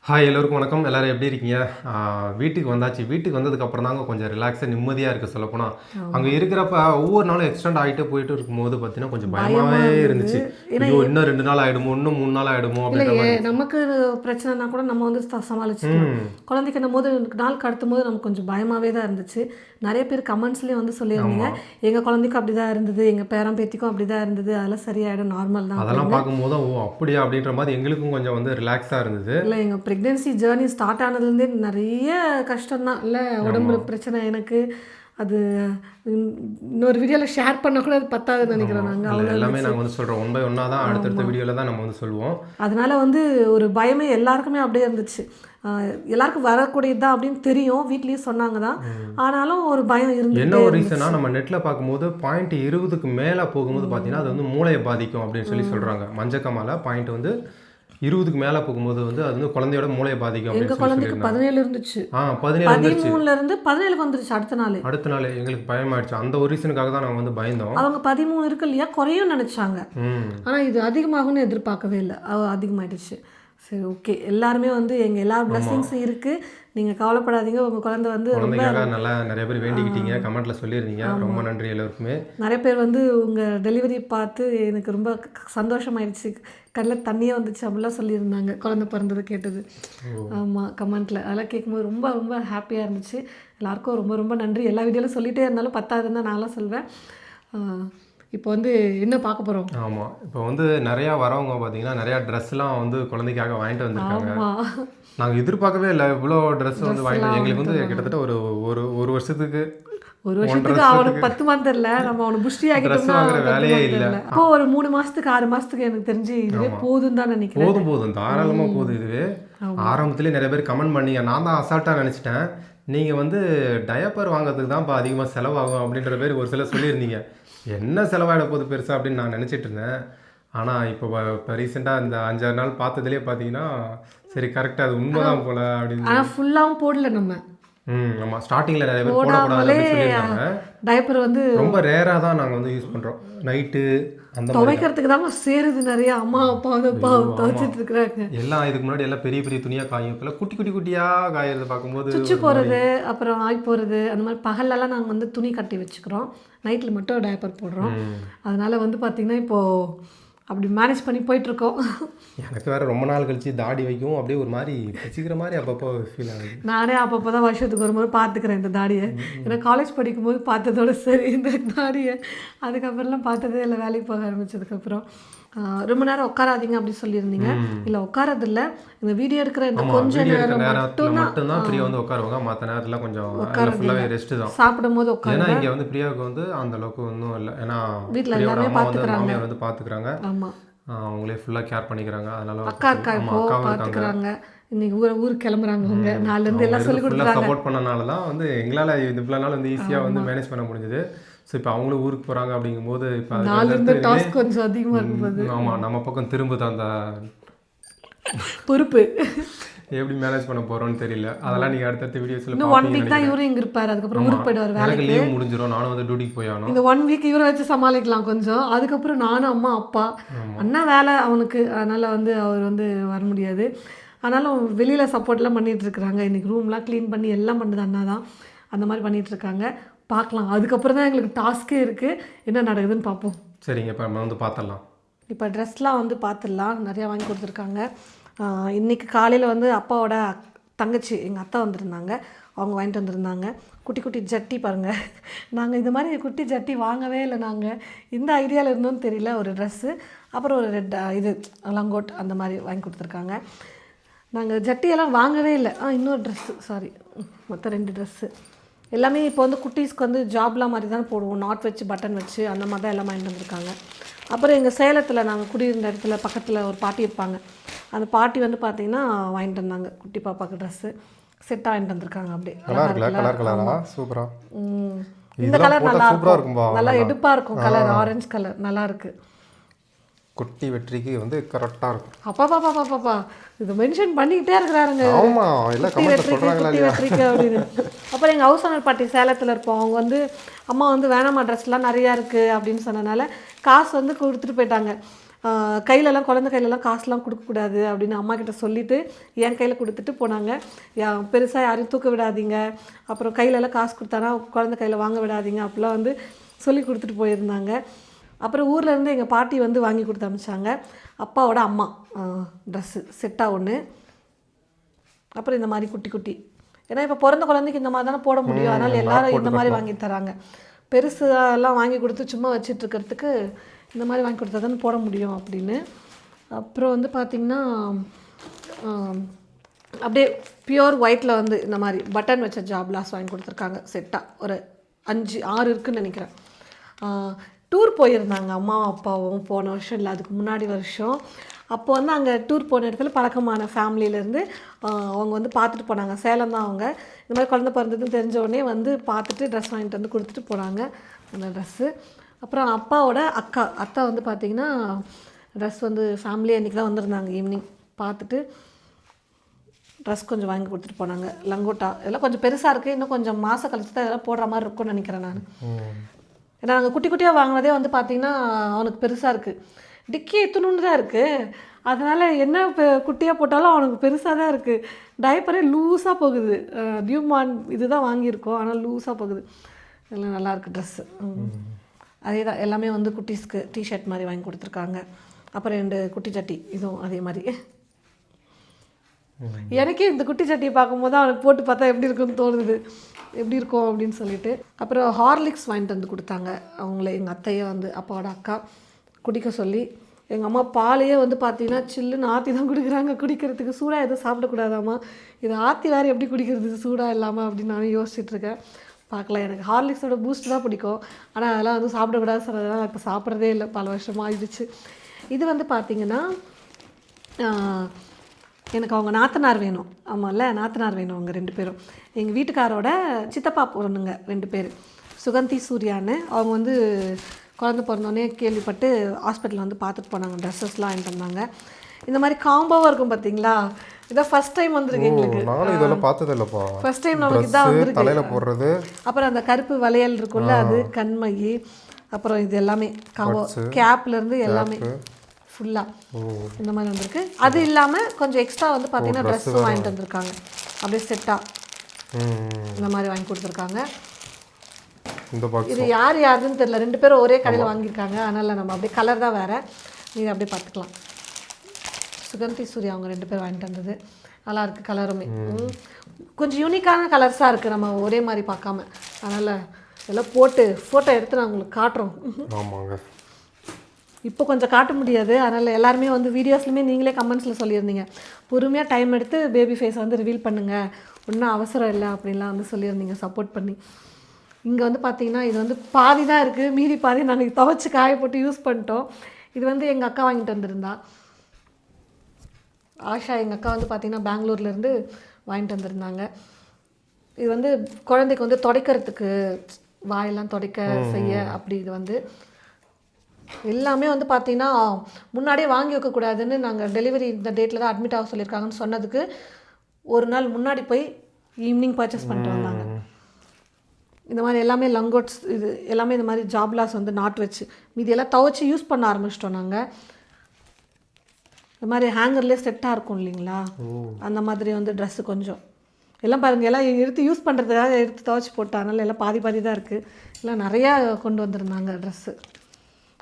Hi எல்லோருக்கும் வணக்கம். எல்லாரும் எப்படி இருக்கீங்க? வீட்டுக்கு வந்தாச்சு. வீட்டுக்கு வந்ததுக்கப்புறம் தாங்க கொஞ்சம் ரிலாக்ஸாக நிம்மதியாக இருக்குது சொல்லப்போனால். அங்கே இருக்கிறப்ப ஒவ்வொரு நாளும் எக்ஸ்டெண்ட் ஆகிட்டே போயிட்டு இருக்கும்போது பார்த்தீங்கன்னா கொஞ்சம் பயமாகவே இருந்துச்சு. ஐயோ இன்னும் 2 நாள் ஆகிடுமோ, இன்னும் 3 நாள் ஆகிடுமோ அப்படின்ற மாதிரி. நமக்கு பிரச்சனைனா கூட நம்ம வந்து சமாளிச்சுக்கலாம். குழந்தைக்கு போது நாள் கடத்தும் போது நமக்கு கொஞ்சம் பயமாகவே தான் இருந்துச்சு. நிறைய பேர் கமெண்ட்ஸ்லேயே வந்து சொல்லியிருந்தீங்க, எங்கள் குழந்தைக்கும் அப்படி தான் இருந்தது, எங்கள் பேரன் பேத்திக்கும் அப்படி தான் இருந்தது, அதெல்லாம் சரியாயிடும், நார்மல் தான். அதெல்லாம் பார்க்கும்போது ஓ அப்படியா அப்படின்ற மாதிரி எங்களுக்கும் கொஞ்சம் வந்து ரிலாக்ஸாக இருந்தது. இல்லை, எங்கள் ப்ரெக்னென்சி ஜேர்னி ஸ்டார்ட் ஆனதுலேருந்தே நிறைய கஷ்டம்தான். இல்லை, உடம்பு பிரச்சனை எனக்கு. அது இன்னொரு வீடியோவில் ஷேர் பண்ண கூட அது பத்தாதுன்னு நினைக்கிறோம். நாங்கள் எல்லாமே நாங்கள் வந்து சொல்கிறோம், ஒன் பை ஒன்னாக தான் அடுத்தடுத்த வீடியோவில் தான் நம்ம வந்து சொல்லுவோம். அதனால வந்து ஒரு பயமே எல்லாருக்குமே அப்படியே இருந்துச்சு. எல்லாருக்கும் வரக்கூடியது தான் அப்படின்னு தெரியும், வீட்லேயும் சொன்னாங்க தான். ஆனாலும் ஒரு பயம் இருந்து. என்ன ஒரு ரீசனா நம்ம நெட்டில் பார்க்கும்போது பாயிண்ட் 20க்கு மேலே போகும்போது பார்த்தீங்கன்னா அது வந்து மூளையை பாதிக்கும் அப்படின்னு சொல்லி சொல்கிறாங்க. மஞ்சக்கமால பாயிண்ட் வந்து 20க்கு மேலே போகும்போது வந்து அது வந்து குழந்தையோட மூளையை பாதிக்கும். எங்கள் குழந்தைக்கு 17 இருந்துச்சு. 13 இருந்து 17க்கு வந்துருச்சு அடுத்த நாள். எங்களுக்கு பயமாயிடுச்சு. அந்த ஒரு ரீசனுக்காக தான் நாங்கள் வந்து பயந்தோம். அவங்க 13 இருக்கு இல்லையா, குறையும் நினச்சாங்க. ஆனால் இது அதிகமாகும்னு எதிர்பார்க்கவே இல்லை, அதிகமாயிடுச்சு. சரி, ஓகே. எல்லாருமே வந்து எங்கள் எல்லா பிளஸிங்ஸும் இருக்குது, நீங்கள் கவலைப்படாதீங்க. உங்கள் குழந்தை வந்து குழந்தைக்காக நல்லா நிறைய பேர் வேண்டிக்கிட்டீங்க, கமெண்ட்டில் சொல்லியிருந்தீங்க. ரொம்ப நன்றி எல்லாருக்குமே. நிறைய பேர் வந்து உங்கள் டெலிவரி பார்த்து எனக்கு ரொம்ப சந்தோஷமாயிடுச்சு, கண்ணில் தண்ணியே வந்துச்சு அப்படிலாம் சொல்லியிருந்தாங்க, குழந்தை பிறந்தது கேட்டது. ஆமாம், கமெண்ட்டில் அதெல்லாம் கேட்கும்போது ரொம்ப ரொம்ப ஹாப்பியாக இருந்துச்சு. எல்லாருக்கும் ரொம்ப ரொம்ப நன்றி. எல்லா வீடியோவிலும் சொல்லிகிட்டே இருந்தாலும் பத்தாதுன்னு தான் நான்லாம் சொல்வேன். இப்போ வந்து என்ன பார்க்க போகிறோம்? ஆமாம், இப்போ வந்து நிறையா வரவங்க பார்த்தீங்கன்னா நிறையா ட்ரெஸ்லாம் வந்து குழந்தைக்காக வாங்கிட்டு வந்திருக்காங்க. நாங்கள் எதிர்பார்க்கவே இல்லை இவ்வளோ ட்ரெஸ் வந்து வாங்கிட்டு. எங்களுக்கு வந்து கிட்டத்தட்ட ஒரு வருஷத்துக்கு அவனுக்கு 10 மாதம் தெரியல, நம்ம அவனை புஷ்டி ஆகிட்டு வேலையே இல்லை. இப்போ ஒரு 3 மாதத்துக்கு 6 மாதத்துக்கு எனக்கு தெரிஞ்சு இதுவே போதும் தான் நினைக்கிறேன். போதும் தாராளமாக போதும். இதுவே ஆரம்பத்துலேயே நிறைய பேர் கமெண்ட் பண்ணீங்க. நான் தான் அசால்ட்டாக நினச்சிட்டேன், நீங்கள் வந்து டயப்பர் வாங்குறதுக்கு தான் இப்போ அதிகமாக செலவாகும் அப்படின்ற பேர் ஒரு சிலர் சொல்லியிருந்தீங்க. என்ன செலவாயிட போகுது பெருசாக அப்படின்னு நான் நினச்சிட்டு இருந்தேன். ஆனால் இப்போ ரீசெண்டாக இந்த 5-6 நாள் பார்த்ததுலேயே பார்த்தீங்கன்னா சரி கரெக்டாக அது உண்மைதான் போல அப்படின்னு. ஆனால் ஃபுல்லாகவும் போடல நம்ம. ஆமாம், ஸ்டார்டிங்கில் நிறைய பேர் போடக்கூடாது சொல்லியிருந்தாங்க. டைப்பர் வந்து ரொம்ப ரேராக தான் நாங்கள் வந்து யூஸ் பண்ணுறோம். நைட்டு அந்த துவைக்கிறதுக்கு தான் சேருது நிறைய. அம்மா அப்பா வந்து துவைச்சிட்டு இருக்கிறாங்க. எல்லாம் இதுக்கு முன்னாடி எல்லாம் பெரிய பெரிய துணியாக காயும், இப்போ குட்டி குட்டியாக காயறது பார்க்கும்போது சுவிட்சு போகிறது, அப்புறம் ஆய் போகிறது, அந்த மாதிரி பகல்லலாம் நாங்கள் வந்து துணி கட்டி வச்சுக்கிறோம், நைட்டில் மட்டும் டைப்பர் போடுறோம். அதனால் வந்து பார்த்திங்கன்னா இப்போது அப்படி மேனேஜ் பண்ணி போயிட்டுருக்கோம். எனக்கு வேறு ரொம்ப நாள் கழிச்சு தாடி வைக்கும் அப்படியே ஒரு மாதிரி பிடிச்சிக்கிற மாதிரி அப்பப்போ ஃபீல் ஆகுது. நானே அப்பப்போ தான் வருஷத்துக்கு ஒரு முறை பார்த்துக்கிறேன் இந்த தாடியை. ஏன்னா காலேஜ் படிக்கும்போது பார்த்ததோட சரி இந்த தாடியை, அதுக்கப்புறம்லாம் பார்த்ததே இல்லை. வேலைக்கு போக ஆரம்பித்ததுக்கப்புறம் ரொம்ப நேரம் உட்காராதீங்க அப்படி சொல்லியிருந்தீங்க. இல்லை உட்காரதில்ல, இந்த வீடியோ எடுக்கிற இந்த கொஞ்சம் நேரம் மட்டும்தான் பிரியா வந்து உட்காருவாங்க. மற்ற நேரத்தில் கொஞ்சம் ஃபுல்லாகவே ரெஸ்ட்டு தான். சாப்பிடும் போது உட்காரு. ஏன்னா இங்கே வந்து பிரியாவுக்கு வந்து அந்த அளவுக்கு ஒன்றும் இல்லை. ஏன்னா வீட்டில் எல்லாமே பார்த்துக்கிறாங்க, மாமியார் வந்து பார்த்துக்கிறாங்க. ஆமாம், அவங்களே ஃபுல்லாக கேர் பண்ணிக்கிறாங்க. அதனால அக்கா இப்போ பார்த்துக்கிறாங்க. இன்னைக்கு ஊருக்கு கிளம்புறாங்க அவங்க, நாலுலேருந்து எல்லாம் சொல்லி கொடுத்துறாங்க. சப்போர்ட் பண்ணனால தான் வந்து எங்களால் இது இவ்வளோ நாள் வந்து ஈஸியாக வந்து மேனேஜ் பண்ண முடிஞ்சது. ஸோ இப்போ அவங்களும் ஊருக்கு போகிறாங்க அப்படிங்கும்போது இப்போ டாஸ்க் கொஞ்சம் அதிகமாக இருக்கும்போது ஆமாம் நம்ம பக்கம் திரும்புது அந்த பொறுப்பு. எப்படி மேனேஜ் பண்ண போகிறோன்னு தெரியல. அதெல்லாம் நீங்கள் அடுத்தடுத்த வீடியோஸில் இன்னும் 1 வீக் தான் இவரும் இங்கே இருப்பார், அதுக்கப்புறம் ஊருக்கு போயிடுவார். வேலைக்கு லீவ் முடிஞ்சிடும், நானும் வந்து டியூட்டிக்கு போய் ஆகணும். இந்த 1 வீக் இவரை வச்சு சமாளிக்கலாம் கொஞ்சம். அதுக்கப்புறம் நானும் அம்மா அப்பா அண்ணா வேலை அவனுக்கு, அதனால் வந்து அவர் வந்து வர முடியாது. ஆனாலும் வெளியில் சப்போர்ட்லாம் பண்ணிகிட்ருக்குறாங்க. இன்றைக்கி ரூம்லாம் க்ளீன் பண்ணி எல்லாம் பண்ணுது அண்ணா தான், அந்த மாதிரி பண்ணிகிட்ருக்காங்க. பார்க்கலாம், அதுக்கப்புறம் தான் எங்களுக்கு டாஸ்க்கே இருக்குது, என்ன நடக்குதுன்னு பார்ப்போம். சரிங்க, இப்போ நம்ம வந்து பார்த்துடலாம். இப்போ ட்ரெஸ்லாம் வந்து பார்த்துடலாம், நிறையா வாங்கி கொடுத்துருக்காங்க. இன்றைக்கி காலையில் வந்து அப்பாவோட தங்கச்சி எங்கள் அத்தை வந்திருந்தாங்க, அவங்க வாங்கிட்டு வந்திருந்தாங்க குட்டி குட்டி ஜட்டி. பாருங்கள், நாங்கள் இந்த மாதிரி குட்டி ஜட்டி வாங்கவே இல்லை. நாங்கள் இந்த ஐடியாவில் இருந்தோன்னு தெரியல. ஒரு ட்ரெஸ்ஸு, அப்புறம் ஒரு ரெட் இது லங்கோட் அந்த மாதிரி வாங்கி கொடுத்துருக்காங்க. நாங்கள் ஜட்டியெல்லாம் வாங்கவே இல்லை. இன்னொரு ட்ரெஸ்ஸு, சாரி, மொத்தம் 2 ட்ரெஸ்ஸு. எல்லாமே இப்போ வந்து குட்டீஸ்க்கு வந்து ஜாப்லாம் மாதிரி தான் போடுவோம், நாட் வச்சு பட்டன் வச்சு அந்த மாதிரி தான் எல்லாம் வாங்கிட்டு வந்திருக்காங்க. அப்புறம் எங்கள் சேலத்தில் நாங்கள் குடியிருந்த இடத்துல பக்கத்தில் ஒரு பாட்டி இருப்பாங்க, அந்த பாட்டி வந்து பார்த்திங்கன்னா வாங்கிட்டு வந்தாங்க குட்டி பாப்பாவுக்கு ட்ரெஸ்ஸு செட்டாக வாங்கிட்டு வந்திருக்காங்க. அப்படியே சூப்பராக. இந்த கலர் நல்லா இருக்கும், நல்லா எடுப்பாக இருக்கும் கலர், ஆரஞ்சு கலர் நல்லா இருக்குது. குட்டி வெற்றிக்கு வந்து கரெக்டாக இருக்கும். அப்பா இது மென்ஷன் பண்ணிக்கிட்டே இருக்கிறாருங்க, குட்டி வெற்றிக்கு அப்படின்னு. அப்புறம் எங்கள் ஹவுஸ் ஓனர் பாட்டி சேலத்தில் இருப்போம், அவங்க வந்து அம்மா வந்து வேணாமா ட்ரெஸ்லாம் நிறையா இருக்குது அப்படின்னு சொன்னனால காசு வந்து கொடுத்துட்டு போயிட்டாங்க. கையிலலாம் குழந்தை கையிலலாம் காசுலாம் கொடுக்கக்கூடாது அப்படின்னு அம்மா கிட்ட சொல்லிவிட்டு என் கையில் கொடுத்துட்டு போனாங்க. பெருசாக யாரையும் தூக்க விடாதீங்க, அப்புறம் கையிலலாம் காசு கொடுத்தானா குழந்தை கையில் வாங்க விடாதீங்க அப்படிலாம் வந்து சொல்லி கொடுத்துட்டு போயிருந்தாங்க. அப்புறம் ஊர்லேருந்து எங்கள் பாட்டி வந்து வாங்கி கொடுத்து அனுப்பிச்சாங்க. அப்பாவோட அம்மா ட்ரெஸ்ஸு செட்டாக ஒன்று. அப்புறம் இந்த மாதிரி குட்டி குட்டி, ஏன்னா இப்போ பிறந்த குழந்தைக்கு இந்த மாதிரி தானே போட முடியும், அதனால் எல்லோரும் இந்த மாதிரி வாங்கி தராங்க. பெருசெல்லாம் வாங்கி கொடுத்து சும்மா வச்சிட்ருக்கிறதுக்கு இந்த மாதிரி வாங்கி கொடுத்தா தானே போட முடியும் அப்படின்னு. அப்புறம் வந்து பார்த்திங்கன்னா அப்படியே பியூர் ஒயிட்டில் வந்து இந்த மாதிரி பட்டன் வச்ச ஜாப்லாஸ் வாங்கி கொடுத்துருக்காங்க செட்டாக. ஒரு 5-6 இருக்குதுன்னு நினைக்கிறேன். டூர் போயிருந்தாங்க அம்மாவும் அப்பாவும் போன வருஷம் இல்லை அதுக்கு முன்னாடி வருஷம். அப்போ வந்து அங்கே டூர் போன இடத்துல பழக்கமான ஃபேமிலியிலேருந்து அவங்க வந்து பார்த்துட்டு போனாங்க. சேலம் தான் அவங்க. இந்த மாதிரி குழந்தை பிறந்ததுன்னு தெரிஞ்ச உடனே வந்து பார்த்துட்டு ட்ரெஸ் வாங்கிட்டு வந்து கொடுத்துட்டு போனாங்க அந்த ட்ரெஸ்ஸு. அப்புறம் அப்பாவோட அத்தை வந்து பார்த்திங்கன்னா ட்ரெஸ் வந்து ஃபேமிலி அன்றைக்கி தான் வந்திருந்தாங்க. ஈவினிங் பார்த்துட்டு ட்ரெஸ் கொஞ்சம் வாங்கி கொடுத்துட்டு போனாங்க. லங்கோட்டா இதெல்லாம் கொஞ்சம் பெருசாக இருக்குது, இன்னும் கொஞ்சம் மாதம் கழிச்சு தான் இதெல்லாம் போடுற மாதிரி இருக்கும்னு நினைக்கிறேன் நான். ஏன்னா நாங்கள் குட்டி குட்டியாக வாங்கினதே வந்து பார்த்திங்கன்னா அவனுக்கு பெருசாக இருக்குது. டிக்கி எத்தணுன்னு தான் இருக்குது, அதனால் என்ன குட்டியாக போட்டாலும் அவனுக்கு பெருசாக தான் இருக்குது. டைப்பரே லூஸாக போகுது. நியூமான் இது தான் வாங்கியிருக்கோம், ஆனால் லூஸாக போகுது. இதெல்லாம் நல்லாயிருக்கு ட்ரெஸ்ஸு. அதே தான் எல்லாமே வந்து குட்டீஸ்க்கு டிஷர்ட் மாதிரி வாங்கி கொடுத்துருக்காங்க. அப்புறம் 2 குட்டி சட்டி, இதுவும் அதே மாதிரி. எனக்கே இந்த குட்டி சட்டியை பார்க்கும்போது அவனுக்கு போட்டு பார்த்தா எப்படி இருக்குன்னு தோணுது, எப்படி இருக்கும் அப்படின்னு சொல்லிட்டு. அப்புறம் ஹார்லிக்ஸ் வாங்கிட்டு வந்து கொடுத்தாங்க அவங்கள, எங்கள் அத்தையை வந்து அப்பாவோட அக்கா குடிக்க சொல்லி. எங்கள் அம்மா பாலையே வந்து பார்த்தீங்கன்னா சில்லுன்னு ஆற்றி தான் குடிக்கிறாங்க. குடிக்கிறதுக்கு சூடாக எதுவும் சாப்பிடக்கூடாதாம்மா, இதை ஆற்றி வேறு எப்படி குடிக்கிறது சூடாக இல்லாமல் அப்படின்னு நானும் யோசிச்சுட்ருக்கேன். பார்க்கலாம். எனக்கு ஹார்லிக்ஸோட பூஸ்ட் தான் பிடிக்கும், ஆனால் அதெல்லாம் வந்து சாப்பிடக்கூடாது சொன்னதுனால நான் இப்போ சாப்பிட்றதே இல்லை, பல வருஷமாக ஆயிடுச்சு. இது வந்து பார்த்திங்கன்னா எனக்கு அவங்க நாத்தனார் வேணும். ஆமாம்ல, நாத்தனார் வேணும் அவங்க 2 பேரும். எங்கள் வீட்டுக்காரோட சித்தப்பா பொண்ணுங்க 2 பேர், சுகந்தி சூர்யான்னு. அவங்க வந்து குழந்தை பிறந்தோடனே கேள்விப்பட்டு ஹாஸ்பிட்டலில் வந்து பார்த்துட்டு போனாங்க. ட்ரெஸ்ஸஸ்லாம் வாங்கிட்டு வந்தாங்க. இந்த மாதிரி காம்போவாக இருக்கும் பார்த்தீங்களா, இதான் ஃபர்ஸ்ட் டைம் வந்திருக்கு எங்களுக்கு. நானும் இதெல்லாம் பார்த்தது இல்லைப்பா, ஃபர்ஸ்ட் டைம் நமக்கு இதான் வந்திருக்கு. தலையில் போடுறது, அப்புறம் அந்த கருப்பு வளையல் இருக்குல்ல அது, கண்மை, அப்புறம் இது எல்லாமே காம்போ, கேப்லேருந்து எல்லாமே ஃபுல்லாக இந்த மாதிரி வந்திருக்கு. அது இல்லாமல் கொஞ்சம் எக்ஸ்ட்ரா வந்து பார்த்தீங்கன்னா ட்ரெஸ்ஸும் வாங்கிட்டு வந்திருக்காங்க. அப்படியே செட்டாக இந்த மாதிரி வாங்கி கொடுத்துருக்காங்க. இது யார் யாருன்னு தெரியல, 2 பேரும் ஒரே கடையில் வாங்கியிருக்காங்க, அதனால் நம்ம அப்படியே கலர் தான் வேறு, நீங்கள் அப்படியே பார்த்துக்கலாம். சுகந்தி சூர்யா அவங்க 2 பேர் வாங்கிட்டு வந்தது. நல்லாயிருக்கு கலருமே, கொஞ்சம் யூனிக்கான கலர்ஸாக இருக்குது, நம்ம ஒரே மாதிரி பார்க்காம. அதனால் இதெல்லாம் போட்டு ஃபோட்டோ எடுத்து நான் உங்களுக்கு காட்டுறோம். ஆமாங்க, இப்போ கொஞ்சம் காட்ட முடியாது, அதனால் எல்லாருமே வந்து வீடியோஸ்லையுமே நீங்களே கமெண்ட்ஸில் சொல்லியிருந்தீங்க, பொறுமையாக டைம் எடுத்து பேபி ஃபேஸை வந்து ரிவீல் பண்ணுங்கள், ஒன்றும் அவசரம் இல்லை அப்படின்லாம் வந்து சொல்லியிருந்தீங்க சப்போர்ட் பண்ணி. இங்கே வந்து பார்த்திங்கன்னா இது வந்து பாதி தான் இருக்குது, மீதி பாதி நாங்கள் துவைச்சி காய போட்டு யூஸ் பண்ணிட்டோம். இது வந்து எங்கள் அக்கா வாங்கிட்டு வந்திருந்தா, ஆஷா. எங்கள் அக்கா வந்து பார்த்திங்கன்னா பெங்களூர்லேருந்து வாங்கிட்டு வந்திருந்தாங்க. இது வந்து குழந்தைக்கு வந்து துடைக்கிறதுக்கு, வாயெல்லாம் துடைக்க செய்ய அப்படி. இது வந்து எல்லாமே வந்து பார்த்திங்கன்னா முன்னாடியே வாங்கி வைக்கக்கூடாதுன்னு நாங்கள் டெலிவரி இந்த டேட்டில் தான் அட்மிட் ஆக சொல்லியிருக்காங்கன்னு சொன்னதுக்கு ஒரு நாள் முன்னாடி போய் ஈவினிங் பர்ச்சேஸ் பண்ணிட்டு வந்தாங்க. இந்த மாதிரி எல்லாமே லங்கோட்ஸ், இது எல்லாமே இந்த மாதிரி ஜாப்லாஸ் வந்து நாட் வச்சு மீதி எல்லாம் துவைச்சி யூஸ் பண்ண ஆரம்பிச்சிட்டோம் நாங்கள். இந்த மாதிரி ஹேங்கர்லேயே செட்டாக இருக்கும் இல்லைங்களா, அந்த மாதிரி வந்து ட்ரெஸ்ஸு கொஞ்சம் எல்லாம் பாருங்கள், எல்லாம் எடுத்து யூஸ் பண்ணுறதுக்காக எடுத்து துவைச்சி போட்டாங்கனால எல்லாம் பாதி பாதி தான் இருக்குது. எல்லாம் நிறையா கொண்டு வந்திருந்தாங்க ட்ரெஸ்ஸு.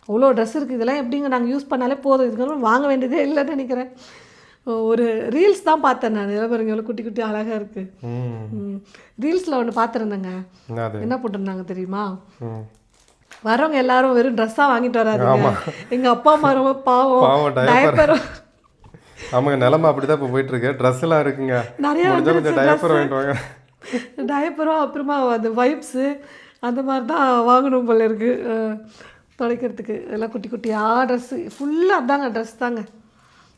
அவ்வளோ ட்ரெஸ் இருக்குது, இதெல்லாம் எப்படிங்க நாங்கள் யூஸ் பண்ணாலே போதும், இதுக்கெல்லாம் வாங்க வேண்டியதே இல்லைன்னு நினைக்கிறேன். ஒரு ரீல்ஸ் தான் பார்த்தேன் நான், எல்லாம் பாருங்க எவ்வளோ குட்டி குட்டி அழகாக இருக்குது. ரீல்ஸில் ஒன்று பார்த்துருந்தேங்க, என்ன போட்டிருந்தாங்க தெரியுமா, வரவங்க எல்லாரும் வெறும் ட்ரெஸ்ஸாக வாங்கிட்டு வராதுங்க, எங்கள் அப்பா அம்மா ரொம்ப பாவம் டயப்பரும். ஆமாங்க, நிலமை அப்படி தான் இப்போ போயிட்டுருக்கு. ட்ரெஸ்ஸெல்லாம் இருக்குங்க, நிறையா டயப்பர் வாங்கிட்டு வாங்க. டயப்பரும் அப்புறமா அந்த வைப்ஸு அந்த மாதிரி தான் வாங்கணும் போல இருக்குது துடைக்கிறதுக்கு. எல்லாம் குட்டி குட்டியாக ட்ரெஸ்ஸு ஃபுல்லாக அதாங்க ட்ரெஸ் தாங்க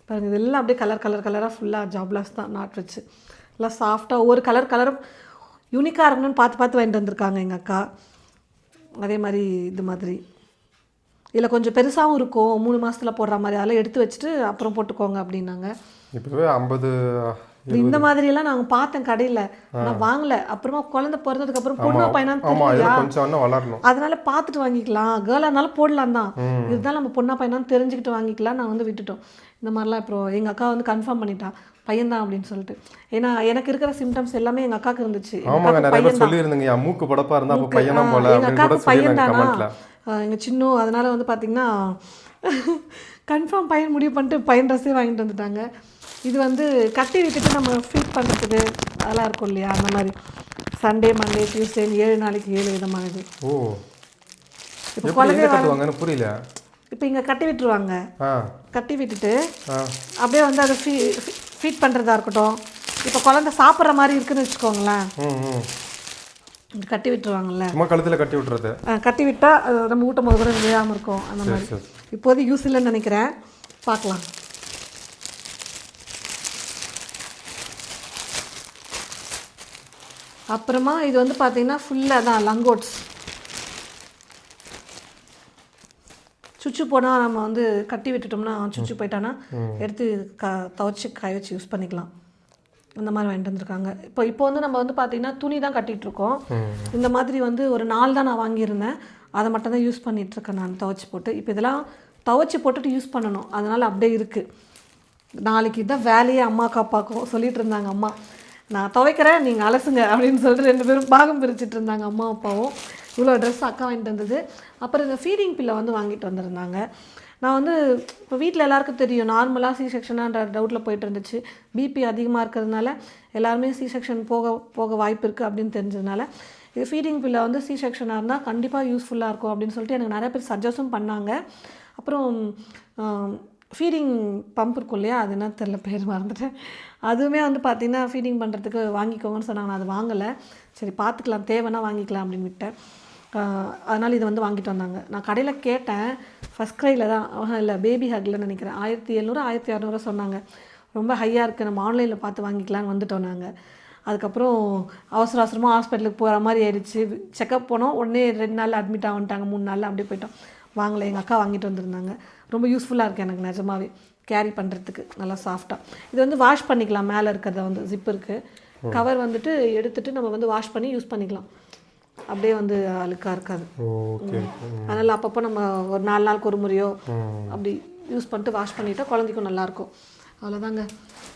பாருங்கள். இதெல்லாம் அப்படியே கலராக ஃபுல்லாக ஜாப்லாஸ் தான் நாட் வச்சு எல்லாம் சாஃப்டாக ஒவ்வொரு கலரும் யூனிக்காக இருக்கணும்னு பார்த்து வாங்கிட்டு வந்திருக்காங்க எங்கள் அக்கா. அதே மாதிரி இது மாதிரி இதில் கொஞ்சம் பெருசாகவும் இருக்கும், 3 மாதத்தில் போடுற மாதிரி, அதெல்லாம் எடுத்து வச்சுட்டு அப்புறம் போட்டுக்கோங்க அப்படின்னாங்க. இப்போவே 50 இந்த மாதிரியெல்லாம் நாங்கள் பார்த்தேன் கடையில், நான் வாங்கலை. அப்புறமா குழந்தை பிறந்ததுக்கப்புறம் பொண்ணா பையனான்னு தெரியலையா, கொஞ்சம் இன்னும் வளரணும். அதனால பார்த்துட்டு வாங்கிக்கலாம், கேர்ளாக இருந்தாலும் போடலாம் தான், இருந்தாலும் நம்ம பொண்ணா பையனான்னு தெரிஞ்சுக்கிட்டு வாங்கிக்கலாம். நான் வந்து விட்டுட்டோம் இந்த மாதிரிலாம். அப்புறம் எங்கள் அக்கா வந்து கன்ஃபார்ம் பண்ணிட்டான் பையன்தான் அப்படின்னு சொல்லிட்டு. ஏன்னா எனக்கு இருக்கிற சிம்டம்ஸ் எல்லாமே எங்கள் அக்காவுக்கு இருந்துச்சு. ஆமாங்க, நிறைய பேர் சொல்லியிருந்தீங்க மூக்கு படப்பா இருந்தால் அப்போ பையனா போல எங்கள் அப்படின்னு கூட அக்காவுக்கு சொல்லி பையன் தானா கமெண்ட்ல. எங்கள் சின்ன, அதனால வந்து பார்த்தீங்கன்னா கன்ஃபார்ம் பையன் முடிவு பண்ணிட்டு பையன் ட்ரெஸ்ஸே வாங்கிட்டு வந்துட்டாங்க. இது வந்து கட்டி விட்டுட்டு நம்ம ஃபீட் பண்ணுறதுக்கு அதெல்லாம் இருக்கும் இல்லையா, அந்த மாதிரி சண்டே மண்டே டியூஸ்டேன்னு 7 நாளைக்கு 7 விதமானது. ஓ, இப்போ எப்படி குழந்தை எங்க கட்டுவாங்கன்னு புரியல. இப்போ இங்கே கட்டி விட்டுருவாங்க, ஆ கட்டி விட்டுட்டு ஆ அப்படியே வந்து அதை ஃபீட் பண்ணுறதா இருக்கட்டும். இப்போ குழந்தை சாப்பிட்ற மாதிரி இருக்குன்னு வச்சுக்கோங்களேன், ம் இங்கே கட்டி விட்டுருவாங்கல்ல, சும்மா கழுத்தில் கட்டி விட்டுறது. கட்டி விட்டால் நம்ம ஊட்டும் போது கூட விழாமல் இருக்கும். அந்த மாதிரி சரி. இப்போது யூஸ் இல்லைன்னு நினைக்கிறேன், பார்க்கலாம். அப்புறமா இது வந்து பார்த்தீங்கன்னா ஃபுல்லாக தான் லங்கோட்ஸ். சுச்சு போனால் நம்ம வந்து கட்டி விட்டுட்டோம்னா சுச்சு போயிட்டானா எடுத்து துவைச்சி காய வச்சு யூஸ் பண்ணிக்கலாம். இந்த மாதிரி வாங்கிட்டு வந்திருக்காங்க. இப்போ வந்து நம்ம வந்து பார்த்திங்கன்னா துணி தான் கட்டிகிட்ருக்கோம். இந்த மாதிரி வந்து ஒரு 4 தான் நான் வாங்கியிருந்தேன், அதை மட்டும் தான் யூஸ் பண்ணிகிட்ருக்கேன் நான் துவைச்சி போட்டு. இப்போ இதெல்லாம் துவைச்சி போட்டுட்டு யூஸ் பண்ணணும், அதனால் அப்படியே இருக்குது. நாளைக்கு தான் வேலையே அம்மாவுக்கு அப்பாவுக்கும் சொல்லிகிட்டு இருந்தாங்க. அம்மா நான் துவைக்கிறேன் நீங்கள் அலசுங்க அப்படின்னு சொல்லிட்டு 2 பேரும் பாகம் பிரிச்சுட்டு இருந்தாங்க அம்மா அப்பாவும். இவ்வளோ ட்ரெஸ் அக்கா வாங்கிட்டு வந்தது. அப்புறம் இந்த ஃபீடிங் பில்லை வந்து வாங்கிட்டு வந்திருந்தாங்க. நான் வந்து இப்போ வீட்டில் எல்லாருக்கும் தெரியும் நார்மலாக சி செக்ஷனான்ற டவுட்டில் போயிட்டு இருந்துச்சு. பிபி அதிகமாக இருக்கிறதுனால எல்லாருமே சி செக்ஷன் போக வாய்ப்பு இருக்குது அப்படின்னு தெரிஞ்சதுனால இது ஃபீடிங் பில்லை வந்து சி செக்ஷனாக இருந்தால் கண்டிப்பாக யூஸ்ஃபுல்லாக இருக்கும் அப்படின்னு சொல்லிட்டு எனக்கு நிறைய பேர் சஜஸ்டும் பண்ணாங்க. அப்புறம் ஃபீடிங் பம்ப் இருக்கும் இல்லையா, அது என்ன தெரியல பேர் மறந்துட்டேன், அதுவுமே வந்து பார்த்திங்கன்னா ஃபீடிங் பண்ணுறதுக்கு வாங்கிக்கோங்கன்னு சொன்னாங்க. நான் அது வாங்கலை, சரி பார்த்துக்கலாம் தேவைன்னா வாங்கிக்கலாம் அப்படின்னு விட்டேன். அதனால் இதை வந்து வாங்கிட்டு வந்தாங்க. நான் கடையில் கேட்டேன், ஃபஸ்ட் க்ரையில் தான், இல்லை பேபி ஹக்கில் நினைக்கிறேன், 1700 1600 சொன்னாங்க. ரொம்ப ஹையாக இருக்குது, நம்ம ஆன்லைனில் பார்த்து வாங்கிக்கலான்னு வந்துட்டோம் நாங்கள். அதுக்கப்புறம் அவசரமாக ஹாஸ்பிட்டலுக்கு போகிற மாதிரி ஆயிடுச்சு. செக்கப் போனோம், உடனே 2 நாள் அட்மிட் ஆகிட்டாங்க, 3 நாளில் அப்படியே போயிட்டோம். வாங்கலை, எங்கள் அக்கா வாங்கிட்டு வந்திருந்தாங்க. ரொம்ப யூஸ்ஃபுல்லாக இருக்குது எனக்கு நிஜமாவே, கேரி பண்ணுறதுக்கு நல்லா சாஃப்டாக. இது வந்து வாஷ் பண்ணிக்கலாம், மேலே இருக்கிறத வந்து ஜிப் இருக்குது, கவர் வந்துட்டு எடுத்துகிட்டு நம்ம வந்து வாஷ் பண்ணி யூஸ் பண்ணிக்கலாம், அப்படியே வந்து அழுக்காக இருக்காது. அதனால் அப்பப்போ நம்ம ஒரு 4 நாளுக்கு ஒரு முறையோ அப்படி யூஸ் பண்ணிட்டு வாஷ் பண்ணிவிட்டால் குழந்தைக்கும் நல்லாயிருக்கும். அவ்வளோதாங்க,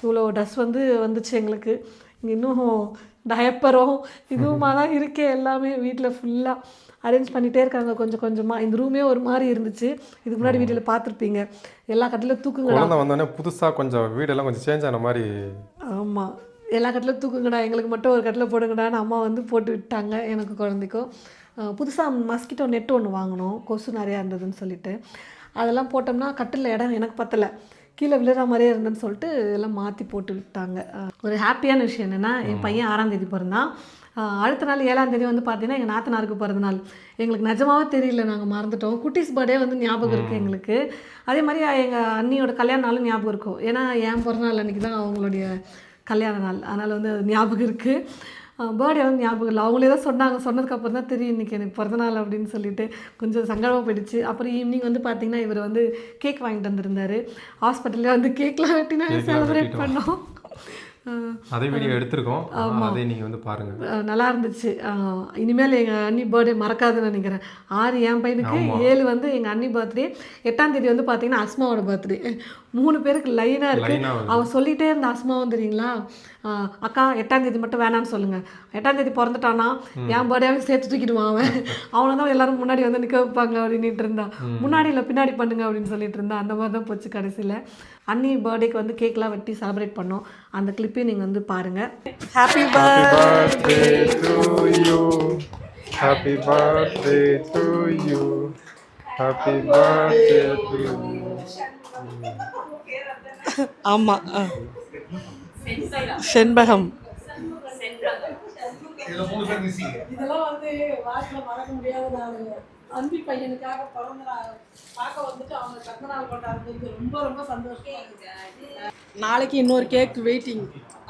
இவ்வளோ ட்ரெஸ் வந்து வந்துச்சு எங்களுக்கு. இங்கே இன்னும் டயப்பரும் இதுவுமா தான் இருக்கே, எல்லாமே வீட்டில் ஃபுல்லாக அரேஞ்ச் பண்ணிகிட்டே இருக்காங்க கொஞ்சம் கொஞ்சமாக. இந்த ரூமே ஒரு மாதிரி இருந்துச்சு, இதுக்கு முன்னாடி வீட்டில் பார்த்துருப்பீங்க, எல்லா கட்டிலும் தூக்குங்கடா வந்தோடனே புதுசாக கொஞ்சம் வீடெல்லாம் கொஞ்சம் சேஞ்ச் ஆன மாதிரி. ஆமாம், எல்லா கட்டிலும் தூக்குங்கடா, எங்களுக்கு மட்டும் ஒரு கட்டில் போடுங்கடான்னு அம்மா வந்து போட்டு விட்டாங்க எனக்கு குழந்தைக்கும். புதுசாக மஸ்கிட்டோ நெட்டு ஒன்று வாங்கினோம், கொசு நிறையா இருந்ததுன்னு சொல்லிட்டு. அதெல்லாம் போட்டோம்னா கட்டில் இடம் எனக்கு பத்தலை, கீழே விழுற மாதிரியே இருந்தேன்னு சொல்லிட்டு எல்லாம் மாற்றி போட்டு விட்டாங்க. ஒரு ஹாப்பியான விஷயம் என்னென்னா, என் பையன் 6ஆம் தேதி பிறந்தான். அடுத்த நாள் 7ஆம் தேதி வந்து பார்த்தீங்கன்னா எங்கள் நாத்தனாருக்கு பிறந்த நாள். எங்களுக்கு நிஜமாவே தெரியல, நாங்கள் மறந்துட்டோம். குட்டீஸ் பர்த்டே வந்து ஞாபகம் இருக்குது எங்களுக்கு. அதே மாதிரி எங்கள் அண்ணியோட கல்யாண நாளும் ஞாபகம் இருக்கும், ஏன்னா என் பிறந்த நாள் அன்றைக்கி தான் அவங்களுடைய கல்யாண நாள், அதனால் வந்து அது ஞாபகம் இருக்குது. பர்த்டே வந்து ஞாபகம் இல்லை, அவங்களே தான் சொன்னாங்க, சொன்னதுக்கப்புறம் தான் தெரியும் இன்றைக்கி எனக்கு பிறந்தநாள் அப்படின்னு சொல்லிட்டு கொஞ்சம் சங்கடமாக போயிடுச்சு. அப்புறம் ஈவினிங் வந்து பார்த்திங்கன்னா இவர் வந்து கேக் வாங்கிட்டு வந்திருந்தார், ஹாஸ்பிட்டல்லே வந்து கேக்லாம் வெட்டி நாங்கள் செலிப்ரேட் பண்ணோம். அதே வீடியோ எடுத்திருக்கோம், அதே நீங்கள் வந்து பாருங்கள், நல்லா இருந்துச்சு. இனிமேல் எங்கள் அண்ணி பர்த்டே மறக்காதுன்னு நினைக்கிறேன். 6 என் பையனுக்கு, 7 வந்து எங்கள் அண்ணி பர்த்டே, 8ஆம் தேதி வந்து பார்த்தீங்கன்னா அஸ்மாவோட பர்த்டே. 3 பேருக்கு லைனாக இருக்குது. அவன் சொல்லிகிட்டே இருந்த அஸ்மாவும் தெரியுங்களா, அக்கா 8ஆம் தேதி மட்டும் வேணான்னு சொல்லுங்கள், 8ஆம் தேதி பிறந்துட்டானா என் பர்த்டேவே சேர்த்து தூக்கிடுவான் அவனை தான் எல்லோரும் முன்னாடி வந்து நிற்க வைப்பாங்க அப்படின்ட்டு இருந்தான். முன்னாடி இல்லை பின்னாடி பண்ணுங்க அப்படின்னு சொல்லிட்டு இருந்தான். அந்த மாதிரி தான் போச்சு. கடைசியில் அண்ணி பர்த்டேக்கு வந்து கேக்லாம் வெட்டி செலிப்ரேட் பண்ணோம், அந்த கிளிப்பையும் நீங்கள் வந்து பாருங்கள். Happy birthday to you, happy birthday to you, happy birthday to you. ஆமாம், செண்பகம். இதெல்லாம் வந்து வாழ்க்கையில் மறக்க முடியாத நாள். அன்பி பையனுக்காக பிறந்த நாள் பார்க்க வந்துட்டு அவங்க பிறந்த நாள் கொண்டாடுறது ரொம்ப ரொம்ப சந்தோஷம். நாளைக்கு இன்னொரு கேக் வெயிட்டிங்.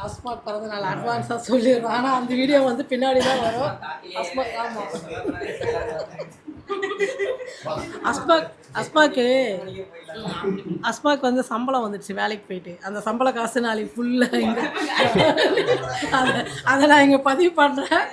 அஸ்மா பிறந்த நாள் அட்வான்ஸாக சொல்லிடுறோம், ஆனால் அந்த வீடியோ வந்து பின்னாடி தான் வரும். அஸ்மா, ஆமாம், அஸ்மா அஸ்மாக்கு வந்து சம்பளம் வந்துடுச்சு வேலைக்கு போயிட்டு. அந்த சம்பள காசு நாளைக்கு ஃபுல்லாக இங்கே அதை நான் இங்கே பதிவு பண்ணுறேன்.